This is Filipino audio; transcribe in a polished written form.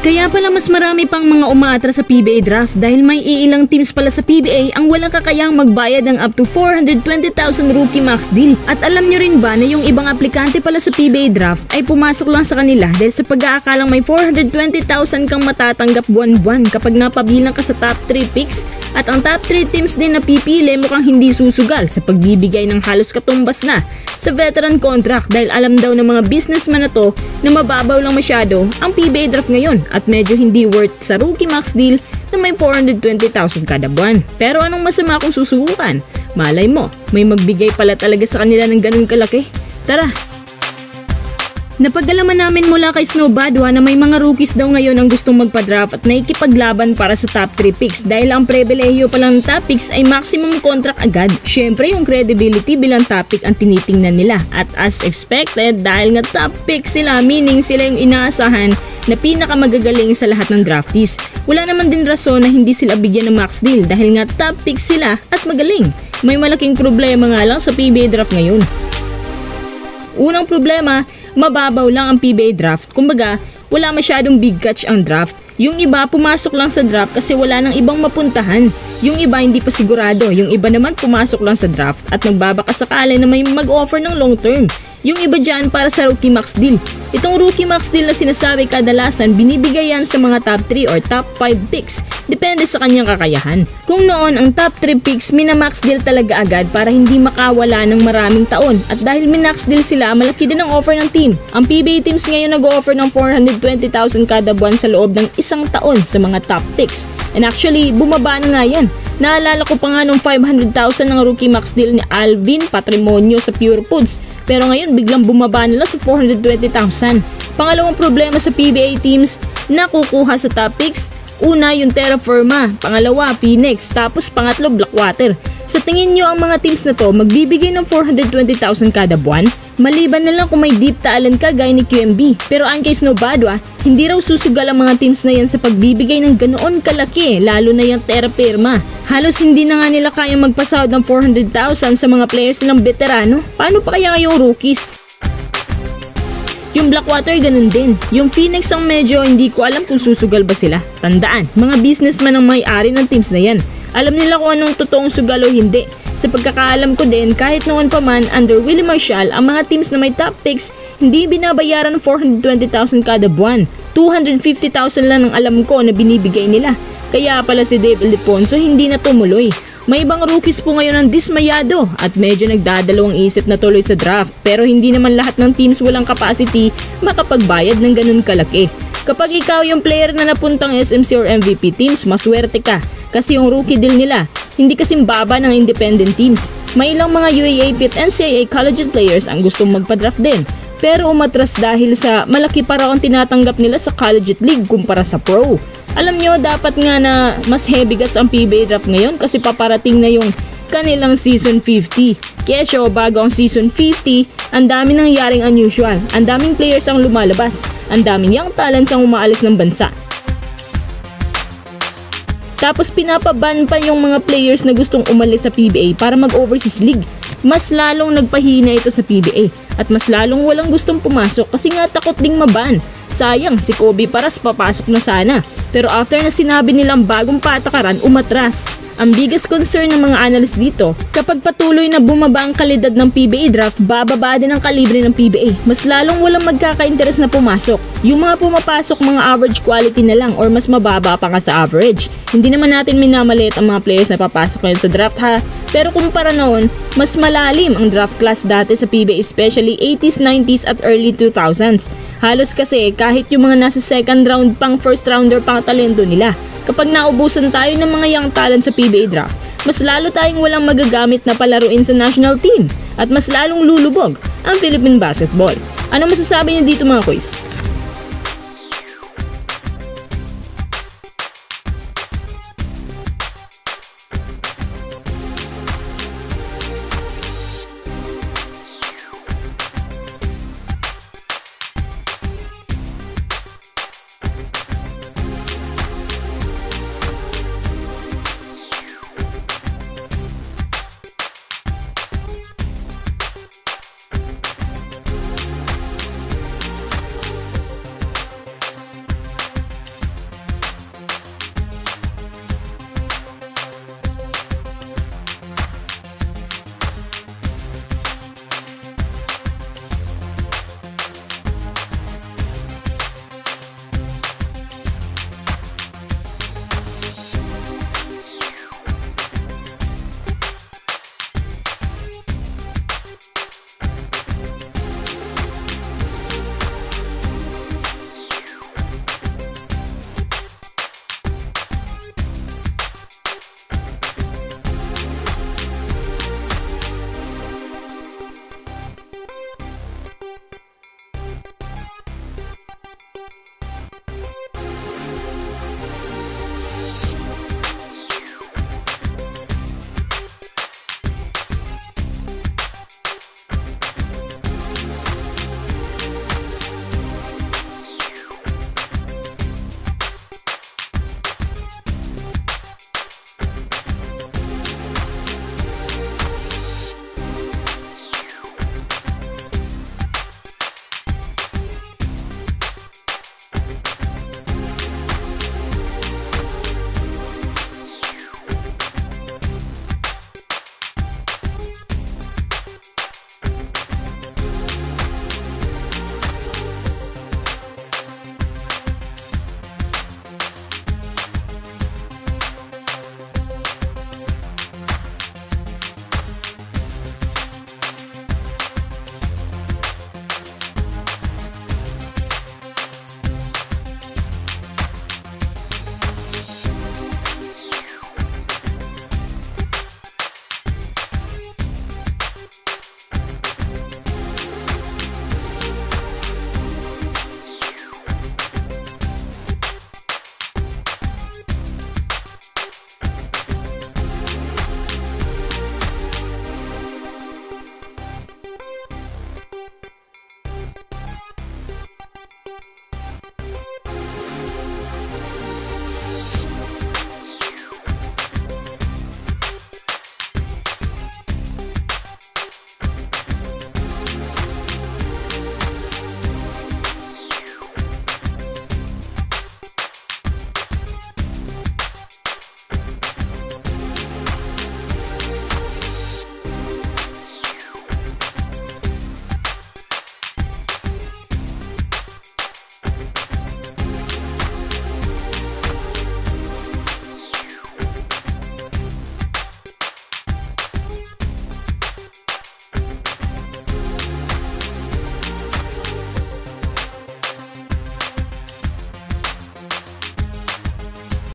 Kaya pala mas marami pang mga umaatras sa PBA draft dahil may iilang teams pala sa PBA ang walang kakayahang magbayad ng up to 420,000 rookie max deal. At alam nyo rin ba na yung ibang aplikante pala sa PBA draft ay pumasok lang sa kanila dahil sa pag-aakalang may 420,000 kang matatanggap buwan-buwan kapag napabilang ka sa top 3 picks, at ang top 3 teams din na pipili mukhang hindi susugal sa pagbibigay ng halos katumbas na sa veteran contract dahil alam daw ng mga businessman na to na mababaw lang masyado ang PBA draft ngayon at medyo hindi worth sa rookie max deal na may 420,000 kada buwan. Pero anong masama kung susubukan? Malay mo, may magbigay pala talaga sa kanila ng ganun kalaki. Tara! Napagalaman namin mula kay Snow Badwa na may mga rookies daw ngayon ang gustong magpa-draft at naikipaglaban para sa top 3 picks dahil ang pribilehiyo pala ng top picks ay maximum contract agad. Syempre yung credibility bilang top pick ang tinitingnan nila at as expected dahil nga top pick sila, meaning sila yung inaasahan na pinakamagagaling sa lahat ng draftees. Wala naman din rason na hindi sila bigyan ng max deal dahil nga top pick sila at magaling. May malaking problema nga lang sa PBA draft ngayon. Unang problema, mababaw lang ang PBA draft. Kumbaga, wala masyadong big catch ang draft. Yung iba pumasok lang sa draft kasi wala nang ibang mapuntahan. Yung iba hindi pa sigurado. Yung iba naman pumasok lang sa draft at nagbabaka sakali na may mag-offer ng long term. Yung iba dyan para sa rookie max deal. Itong rookie max deal na sinasabi kadalasan binibigay yan sa mga top 3 or top 5 picks. Depende sa kanyang kakayahan. Kung noon ang top 3 picks minamax deal talaga agad para hindi makawala ng maraming taon. At dahil minax deal sila, malaki din ang offer ng team. Ang PBA teams ngayon nag-offer ng 420,000 kada buwan sa loob ng isang taon sa mga top picks. And actually, bumaba na nga yan. Naalala ko pa nga nung 500,000 ng rookie max deal ni Alvin Patrimonio sa Pure Foods. Pero ngayon biglang bumaba nila sa 420,000. Pangalawang problema sa PBA teams na kukuha sa top picks, una yung Terra Firma, pangalawa Phoenix, tapos pangatlo Blackwater. Sa tingin nyo ang mga teams na to magbibigay ng 420,000 kada buwan? Maliban na lang kung may deep talent ka gaya ni QMB. Pero ang kay Snow Badwa, hindi raw susugal ang mga teams na yan sa pagbibigay ng ganoon kalaki, lalo na yung Terra Firma. Halos hindi na nga nila kayang magpasahod ng 400,000 sa mga players nilang veterano. Paano pa kaya ngayong rookies? Yung Blackwater ganun din. Yung Phoenix ang medyo hindi ko alam kung susugal ba sila. Tandaan, mga businessman ang may-ari ng teams na yan. Alam nila kung anong totoong sugal o hindi. Sa pagkakaalam ko din, kahit noon pa man under Willie Marshall, ang mga teams na may top picks hindi binabayaran ng 420,000 kada buwan. 250,000 lang ang alam ko na binibigay nila. Kaya pala si Dave Ildefonso hindi na tumuloy. May ibang rookies po ngayon ang dismayado at medyo nagdadalawang isip na tuloy sa draft, pero hindi naman lahat ng teams walang capacity makapagbayad ng ganun kalaki. Kapag ikaw yung player na napuntang SMC or MVP teams, maswerte ka kasi yung rookie deal nila hindi kasing baba ng independent teams. May ilang mga UAAP at NCAA collegiate players ang gustong magpa-draft din, pero umatras dahil sa malaki pa raw ang tinatanggap nila sa collegiate league kumpara sa pro. Alam nyo, dapat nga na mas heavy guts ang PBA draft ngayon kasi paparating na yung kanilang season 50. Kesyo, bago ang season 50, ang dami nangyaring unusual. Ang daming players ang lumalabas. Ang daming young talents ang umaalis ng bansa. Tapos pinapaban pa yung mga players na gustong umalis sa PBA para mag-overseas league. Mas lalong nagpahina ito sa PBA at mas lalong walang gustong pumasok kasi nga takot ding maban. Sayang, si Kobe Paras papasok na sana. Pero after na sinabi nilang bagong patakaran, umatras. Ang biggest concern ng mga analyst dito, kapag patuloy na bumaba ang kalidad ng PBA draft, bababa din ang kalibre ng PBA. Mas lalong walang magkaka-interest na pumasok. Yung mga pumapasok, mga average quality na lang or mas mababa pa nga sa average. Hindi naman natin minamalit ang mga players na papasok ngayon sa draft ha. Pero kumpara noon, mas malalim ang draft class dati sa PBA, especially 80s, 90s at early 2000s. Halos kasi kahit yung mga nasa second round pang first rounder pang talento nila. Kapag naubusan tayo ng mga young talent sa PBA draft, mas lalo tayong walang magagamit na palaruin sa national team at mas lalong lulubog ang Philippine basketball. Ano masasabi niyo dito mga kuys?